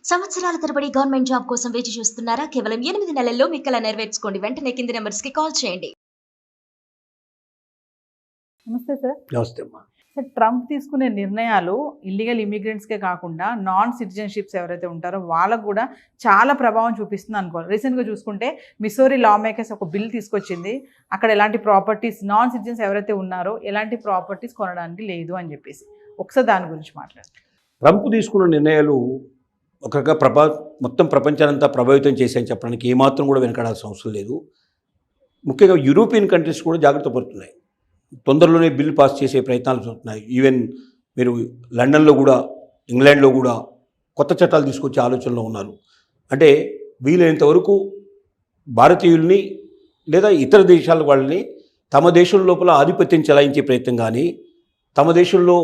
సంవత్సరాల తరబడి government job కోసం వేచి చూస్తున్నారా? కేవలం 8 నెలల్లో మీ కల నెరవేర్చుకోండి. వెంటనే కింది నంబర్స్‌కి కాల్ చేయండి. నమస్తే సార్. నమస్తే అమ్మా. సార్, ట్రంప్ తీసుకునే నిర్ణయాలు ఇల్లీగల్ ఇమిగ్రెంట్స్కే కాకుండా నాన్ సిటిజన్షిప్స్ ఎవరైతే ఉంటారో వాళ్ళకు కూడా చాలా ప్రభావం చూపిస్తుంది అనుకోవాలి. రీసెంట్గా చూసుకుంటే మిసోరీ లా మేకర్స్ ఒక బిల్ తీసుకొచ్చింది. అక్కడ ఎలాంటి ప్రాపర్టీస్ నాన్ సిటిజన్స్ ఎవరైతే ఉన్నారో ఎలాంటి ప్రాపర్టీస్ కొనడానికి లేదు అని చెప్పేసి ఒకసారి దాని గురించి మాట్లాడండి. ట్రంప్ తీసుకున్న నిర్ణయాలు ఒక రకంగా మొత్తం ప్రపంచానంతా ప్రభావితం చేశాయని చెప్పడానికి ఏమాత్రం కూడా వెనకాడాల్సిన అవసరం లేదు. ముఖ్యంగా యూరోపియన్ కంట్రీస్ కూడా జాగ్రత్త పడుతున్నాయి. తొందరలోనే బిల్ పాస్ చేసే ప్రయత్నాలు జరుగుతున్నాయి. ఈవెన్ మీరు లండన్లో కూడా, ఇంగ్లాండ్లో కూడా కొత్త చట్టాలు తీసుకొచ్చే ఆలోచనలో ఉన్నారు. అంటే వీలైనంత వరకు భారతీయుల్ని లేదా ఇతర దేశాల వాళ్ళని తమ దేశం లోపల ఆధిపత్యం చెలాయించే ప్రయత్నం కానీ, తమ దేశంలో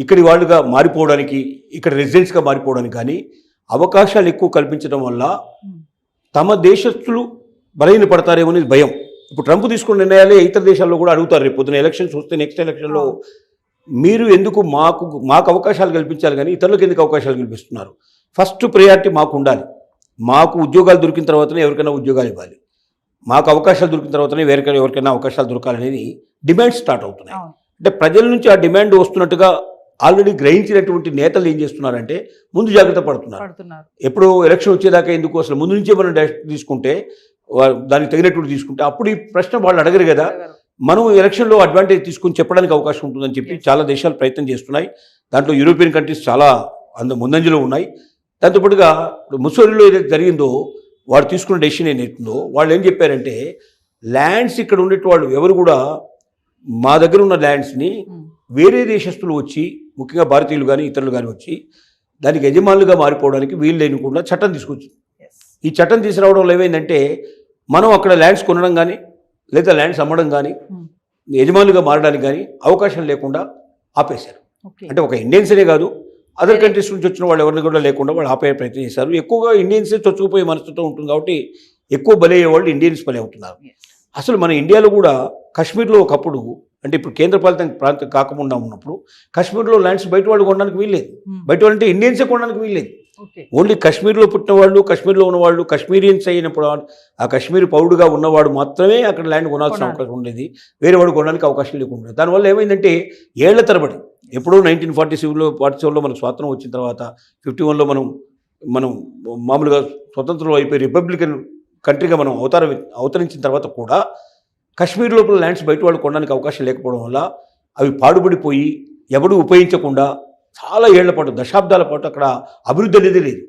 ఇక్కడి వాళ్ళుగా మారిపోవడానికి, ఇక్కడ రెసిడెంట్స్గా మారిపోవడానికి కానీ అవకాశాలు ఎక్కువ కల్పించడం వల్ల తమ దేశస్తులు బలహీనపడతారేమో అనేది భయం. ఇప్పుడు ట్రంప్ తీసుకున్న నిర్ణయాలే ఇతర దేశాల్లో కూడా అడుగుతారు. రేపు పొద్దున ఎలక్షన్స్ వస్తే నెక్స్ట్ ఎలక్షన్లో మీరు ఎందుకు మాకు అవకాశాలు కల్పించాలి కానీ ఇతరులకు ఎందుకు అవకాశాలు కల్పిస్తున్నారు? ఫస్ట్ ప్రయారిటీ మాకు ఉండాలి. మాకు ఉద్యోగాలు దొరికిన తర్వాతనే ఎవరికైనా ఉద్యోగాలు ఇవ్వాలి. మాకు అవకాశాలు దొరికిన తర్వాతనే ఎవరికైనా అవకాశాలు దొరకాలనేది డిమాండ్ స్టార్ట్ అవుతున్నాయి. అంటే ప్రజల నుంచి ఆ డిమాండ్ వస్తున్నట్టుగా ఆల్రెడీ గ్రహించినటువంటి నేతలు ఏం చేస్తున్నారంటే ముందు జాగ్రత్త పడుతున్నారు. ఎప్పుడు ఎలక్షన్ వచ్చేదాకా ఎందుకు, అసలు ముందు నుంచే మనం తీసుకుంటే దానికి తగినట్టు తీసుకుంటే అప్పుడు ఈ ప్రశ్న వాళ్ళు అడగరు కదా. మనం ఎలక్షన్లో అడ్వాంటేజ్ తీసుకుని చెప్పడానికి అవకాశం ఉంటుందని చెప్పి చాలా దేశాలు ప్రయత్నం చేస్తున్నాయి. దాంట్లో యూరోపియన్ కంట్రీస్ చాలా ముందంజలో ఉన్నాయి. దాంతోపాటుగా ఇప్పుడు ముసోరిలో ఏదైతే జరిగిందో వాడు తీసుకున్న డెసిషన్ ఏదైతుందో వాళ్ళు ఏం చెప్పారంటే ల్యాండ్స్ ఇక్కడ ఉండే వాళ్ళు ఎవరు కూడా మా దగ్గర ఉన్న ల్యాండ్స్ని వేరే దేశస్తులు వచ్చి, ముఖ్యంగా భారతీయులు కానీ ఇతరులు కానీ వచ్చి దానికి యజమానులుగా మారిపోవడానికి వీలు లేనికుండా చట్టం తీసుకొచ్చింది. ఈ చట్టం తీసుకురావడం వల్ల ఏమైందంటే మనం అక్కడ ల్యాండ్స్ కొనడం కానీ లేదా ల్యాండ్స్ అమ్మడం కానీ యజమానులుగా మారడానికి కానీ అవకాశం లేకుండా ఆపేశారు. అంటే ఒక ఇండియన్స్నే కాదు, అదర్ కంట్రీస్ నుంచి వచ్చిన వాళ్ళు ఎవరిని కూడా లేకుండా వాళ్ళు ఆపే ప్రయత్నం చేశారు. ఎక్కువగా ఇండియన్సే చొచ్చుకుపోయే మనస్తత్వం ఉంటుంది కాబట్టి ఎక్కువ బలయ్యే వాళ్ళు ఇండియన్స్ బలే అవుతున్నారు. అసలు మన ఇండియాలో కూడా కాశ్మీర్లో ఒకప్పుడు, అంటే ఇప్పుడు కేంద్రపాలిత ప్రాంతం కాకుండా ఉన్నప్పుడు కాశ్మీర్లో ల్యాండ్స్ బయట వాళ్ళు కొనడానికి వీల్లేదు. బయట వాళ్ళు అంటే ఇండియన్సే కొనడానికి వీల్లేదు. ఓన్లీ కాశ్మీర్లో పుట్టిన వాళ్ళు, కాశ్మీర్లో ఉన్నవాళ్ళు, కాశ్మీరియన్స్ అయినప్పుడు ఆ కాశ్మీర్ పౌరుడుగా ఉన్నవాడు మాత్రమే అక్కడ ల్యాండ్ కొనాల్సిన అవకాశం ఉండేది. వేరే వాడు కొనడానికి అవకాశం లేకుండా దానివల్ల ఏమైందంటే ఏళ్ల తరబడి ఎప్పుడో 1947లో మనకు స్వాతంత్రం వచ్చిన తర్వాత 51లో మనం మామూలుగా స్వతంత్రం అయిపోయి రిపబ్లికన్ కంట్రీగా మనం అవతరించిన తర్వాత కూడా కాశ్మీర్ లోపల ల్యాండ్స్ బయట వాళ్ళు కొనడానికి అవకాశం లేకపోవడం వల్ల అవి పాడుబడిపోయి ఎవడు ఉపయోగించకుండా చాలా ఏళ్ల పాటు, దశాబ్దాల పాటు అక్కడ అభివృద్ధి అనేది లేదు.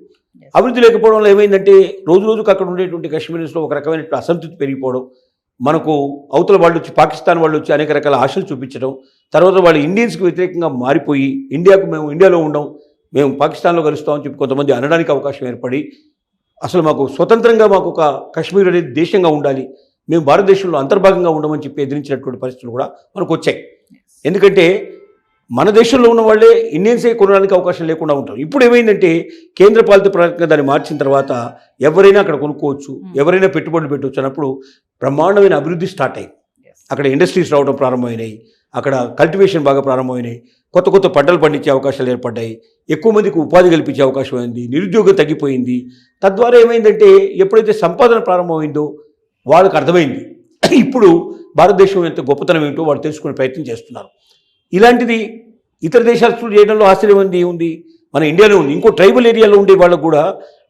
అభివృద్ధి లేకపోవడం వల్ల ఏమైందంటే రోజుకు అక్కడ ఉండేటువంటి కాశ్మీర్స్లో ఒక రకమైన అసంతృప్తి పెరిగిపోవడం, మనకు అవతల వాళ్ళు వచ్చి, పాకిస్తాన్ వాళ్ళు వచ్చి అనేక రకాల ఆశలు చూపించడం, తర్వాత వాళ్ళు ఇండియన్స్కి వ్యతిరేకంగా మారిపోయి మేము ఇండియాలో ఉండం, మేము పాకిస్తాన్లో కలుస్తామని చెప్పి కొంతమంది అనడానికి అవకాశం ఏర్పడి అసలు మాకు స్వతంత్రంగా మాకు ఒక కాశ్మీర్ అనేది దేశంగా ఉండాలి, మేము భారతదేశంలో అంతర్భాగంగా ఉండమని చెప్పి ఎదిరించినటువంటి పరిస్థితులు కూడా మనకు వచ్చాయి. ఎందుకంటే మన దేశంలో ఉన్న వాళ్ళే ఇండియన్సే కొనడానికి అవకాశం లేకుండా ఉంటారు. ఇప్పుడు ఏమైందంటే కేంద్ర పాలిత ప్రాంతంగా దాన్ని మార్చిన తర్వాత ఎవరైనా అక్కడ కొనుక్కోవచ్చు, ఎవరైనా పెట్టుబడులు పెట్టవచ్చు అన్నప్పుడు బ్రహ్మాండమైన అభివృద్ధి స్టార్ట్ అయింది. అక్కడ ఇండస్ట్రీస్ రావడం ప్రారంభమైనాయి, అక్కడ కల్టివేషన్ బాగా ప్రారంభమైనాయి, కొత్త పంటలు పండించే అవకాశాలు ఏర్పడ్డాయి, ఎక్కువ మందికి ఉపాధి కల్పించే అవకాశం అయింది, నిరుద్యోగం తగ్గిపోయింది. తద్వారా ఏమైందంటే ఎప్పుడైతే సంపాదన ప్రారంభమైందో వాళ్ళకి అర్థమైంది ఇప్పుడు భారతదేశం ఎంత గొప్పతనం ఏమిటో వాళ్ళు తెలుసుకునే ప్రయత్నం చేస్తున్నారు. ఇలాంటిది ఇతర దేశాలు చేయడంలో ఆశ్చర్యం ఉంది. మన ఇండియాలో ఉంది. ఇంకో ట్రైబల్ ఏరియాలో ఉండే వాళ్ళకు కూడా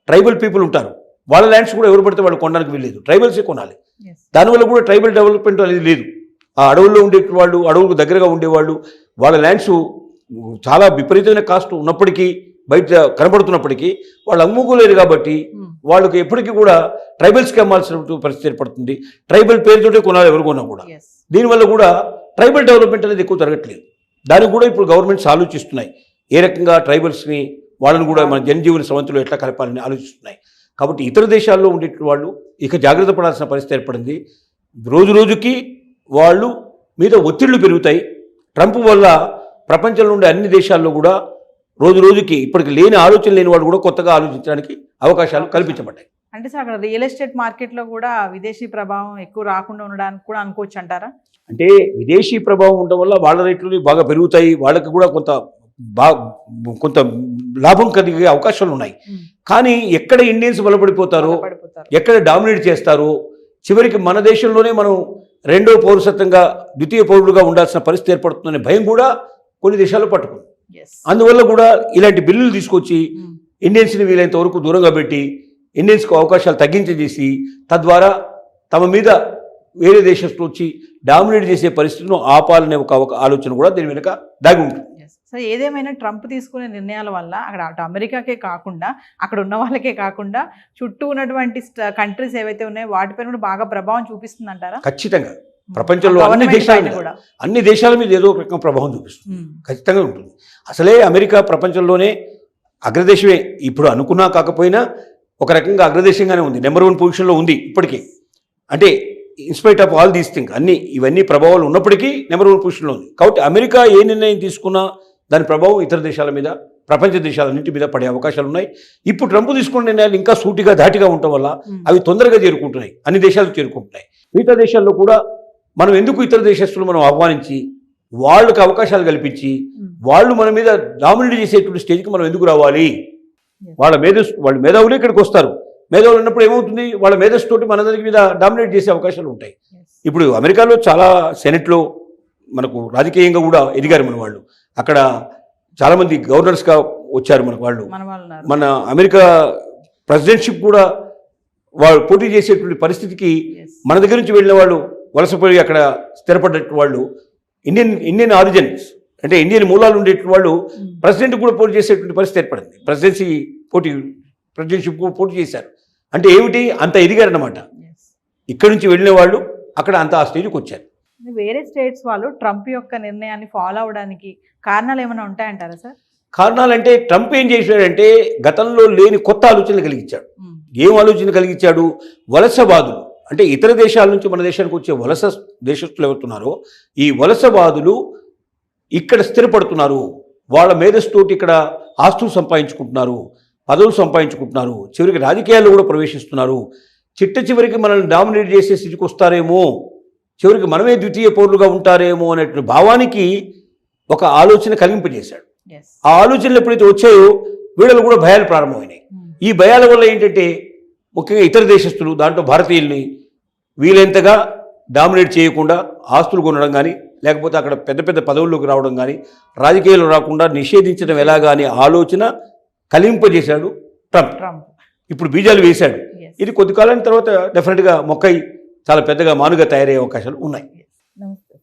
ట్రైబల్ పీపుల్ ఉంటారు. వాళ్ళ ల్యాండ్స్ కూడా ఎవరు పడితే వాళ్ళు కొనడానికి వీల్లేదు, ట్రైబల్సే కొనాలి. దానివల్ల కూడా ట్రైబల్ డెవలప్మెంట్ అనేది లేదు. ఆ అడవుల్లో ఉండే వాళ్ళు, అడవులకు దగ్గరగా ఉండేవాళ్ళు, వాళ్ళ ల్యాండ్స్ చాలా విపరీతమైన కాస్ట్ ఉన్నప్పటికీ, బయట కనబడుతున్నప్పటికీ వాళ్ళు అమ్ముకోలేరు. కాబట్టి వాళ్ళకి ఎప్పటికీ కూడా ట్రైబల్స్కి అమ్మాల్సిన పరిస్థితి ఏర్పడుతుంది. ట్రైబల్ పేరుతోటే కొనాలి ఎవరు కొన్నా కూడా. దీనివల్ల కూడా ట్రైబల్ డెవలప్మెంట్ అనేది ఎక్కువ జరగట్లేదు. దానికి కూడా ఇప్పుడు గవర్నమెంట్స్ ఆలోచిస్తున్నాయి ఏ రకంగా ట్రైబల్స్ని, వాళ్ళని కూడా మన జనజీవన స్రవంతిలో ఎట్లా కలపాలని ఆలోచిస్తున్నాయి. కాబట్టి ఇతర దేశాల్లో ఉండే వాళ్ళు ఇక జాగ్రత్త పడాల్సిన పరిస్థితి ఏర్పడింది. రోజుకి వాళ్ళు మీద ఒత్తిళ్లు పెరుగుతాయి. ట్రంప్ వల్ల ప్రపంచంలో ఉండే అన్ని దేశాల్లో కూడా రోజుకి ఇప్పటికి లేని ఆలోచన లేని వాళ్ళు కూడా కొత్తగా ఆలోచించడానికి అవకాశాలు కల్పించబడ్డాయి. అంటే సార్ అక్కడ రియల్ ఎస్టేట్ మార్కెట్లో కూడా విదేశీ ప్రభావం ఎక్కువ రాకుండా ఉండడానికి కూడా అనుకోవచ్చు అంటారా? అంటే విదేశీ ప్రభావం ఉండడం వల్ల వాళ్ళ రేట్లు బాగా పెరుగుతాయి, వాళ్ళకి కూడా కొంత కొంత లాభం కలిగే అవకాశాలు ఉన్నాయి. కానీ ఎక్కడ ఇండియన్స్ బలపడిపోతారో, ఎక్కడ డామినేట్ చేస్తారో, చివరికి మన దేశంలోనే మనం రెండో పౌరసత్వంగా ద్వితీయ పౌరులుగా ఉండాల్సిన పరిస్థితి ఏర్పడుతుందనే భయం కూడా కొన్ని దేశాల్లో పట్టుకుంది. అందువల్ల కూడా ఇలాంటి బిల్లులు తీసుకొచ్చి ఇండియన్స్ని వీలైనంత వరకు దూరంగా పెట్టి ఇండియన్స్కు అవకాశాలు తగ్గించేసి తద్వారా తమ మీద వేరే దేశస్తులు వచ్చి డామినేట్ చేసే పరిస్థితులను ఆపాలనే ఒక ఆలోచన కూడా దీని వెనుక దాగి ఉంటుంది. సో ఏదేమైనా ట్రంప్ తీసుకునే నిర్ణయాల వల్ల అటు అమెరికాకే కాకుండా అక్కడ ఉన్న వాళ్ళకే కాకుండా చుట్టూ ఉన్నటువంటి కంట్రీస్ ఏవైతే ఉన్నాయో వాటిపైన కూడా బాగా ప్రభావం చూపిస్తుంది అంటారా? ఖచ్చితంగా ప్రపంచంలో అన్ని దేశాల మీద ఏదో ఒక రకం ప్రభావం చూపిస్తుంది, ఖచ్చితంగా ఉంటుంది. అసలే అమెరికా ప్రపంచంలోనే అగ్రదేశమే, ఇప్పుడు అనుకున్నా కాకపోయినా ఒక రకంగా అగ్రదేశంగానే ఉంది, నెంబర్ 1 పొజిషన్లో ఉంది ఇప్పటికీ. అంటే in spite of all these thing ఇవన్నీ ప్రభావాలు ఉన్నప్పటికీ నెంబర్ 1 పొజిషన్లో ఉంది. కాబట్టి అమెరికా ఏ నిర్ణయం తీసుకున్నా దాని ప్రభావం ఇతర దేశాల మీద, ప్రపంచ దేశాలన్నింటి మీద పడే అవకాశాలు ఉన్నాయి. ఇప్పుడు ట్రంప్ తీసుకున్న నిర్ణయాలు ఇంకా సూటిగా ధాటిగా ఉండటం వల్ల అవి తొందరగా చేరుకుంటున్నాయి, అన్ని దేశాలకు చేరుకుంటున్నాయి. మిగతా దేశాల్లో కూడా మనం ఎందుకు ఇతర దేశస్తులు మనం ఆహ్వానించి వాళ్ళకి అవకాశాలు కల్పించి వాళ్ళు మన మీద డామినేట్ చేసేటువంటి స్టేజ్కి మనం ఎందుకు రావాలి? వాళ్ళ మేధావులు ఇక్కడికి వస్తారు. మేధావులు ఉన్నప్పుడు ఏమవుతుంది, వాళ్ళ మేధస్సు తోటి మన దగ్గర మీద డామినేట్ చేసే అవకాశాలు ఉంటాయి. ఇప్పుడు అమెరికాలో చాలా సెనెట్లో మనకు రాజకీయంగా కూడా ఎదిగారు మన వాళ్ళు. అక్కడ చాలామంది గవర్నర్స్గా వచ్చారు మనకు వాళ్ళు. మన అమెరికా ప్రెసిడెంట్షిప్ కూడా వాళ్ళు పోటీ చేసేటువంటి పరిస్థితికి మన దగ్గర నుంచి వెళ్ళిన వాళ్ళు వలసపోయి అక్కడ స్థిరపడ్డట్టు వాళ్ళు ఇండియన్ ఆరిజిన్స్ అంటే ఇండియన్ మూలాలు ఉండేటువంటి వాళ్ళు ప్రెసిడెంట్ కూడా పోటీ చేసేటువంటి పరిస్థితి ఏర్పడింది. ప్రెసిడెంట్షిప్ కూడా పోటీ చేశారు. అంటే ఏమిటి, అంత ఎదిగారన్నమాట. ఇక్కడి నుంచి వెళ్ళిన వాళ్ళు అక్కడ అంత ఆ స్టేజ్కి వచ్చారు. వేరే స్టేట్స్ వాళ్ళు ట్రంప్ యొక్క నిర్ణయాన్ని ఫాలో అవడానికి కారణాలు ఏమైనా ఉంటాయంటారా సార్? కారణాలంటే ట్రంప్ ఏం చేశాడంటే గతంలో లేని కొత్త ఆలోచనలు కలిగించాడు. ఏం ఆలోచన కలిగించాడు? వలసవాదులు అంటే ఇతర దేశాల నుంచి మన దేశానికి వచ్చే వలస దేశస్తులు ఎవరుతున్నారో ఈ వలసవాదులు ఇక్కడ స్థిరపడుతున్నారు, వాళ్ళ మేధస్సుతోటి ఇక్కడ ఆస్తులు సంపాదించుకుంటున్నారు, పదవులు సంపాదించుకుంటున్నారు, చివరికి రాజకీయాల్లో కూడా ప్రవేశిస్తున్నారు. చివరికి మనల్ని డామినేట్ చేసే స్థితికి వస్తారేమో, చివరికి మనమే ద్వితీయ పౌరులుగా ఉంటారేమో అనేటువంటి భావానికి ఒక ఆలోచన కలిగింపజేశాడు. ఆ ఆలోచనలు ఎప్పుడైతే వచ్చాయో వీళ్ళలో కూడా భయాలు ప్రారంభమైనాయి. ఈ భయాల వల్ల ఏంటంటే ముఖ్యంగా ఇతర దేశస్తులు, దాంట్లో భారతీయుల్ని వీలైనంతగా డామినేట్ చేయకుండా ఆస్తులు కొనడం కానీ, లేకపోతే అక్కడ పెద్ద పెద్ద పదవుల్లోకి రావడం కానీ, రాజకీయాలు రాకుండా నిషేధించడం ఎలాగా అనే ఆలోచన కలింపజేశాడు ట్రంప్. ఇప్పుడు బీజాలు వేశాడు. ఇది కొద్ది కాలం తర్వాత డెఫినెట్గా మొక్కై చాలా పెద్దగా మానుగా తయారయ్యే అవకాశాలు ఉన్నాయి. నమస్తే.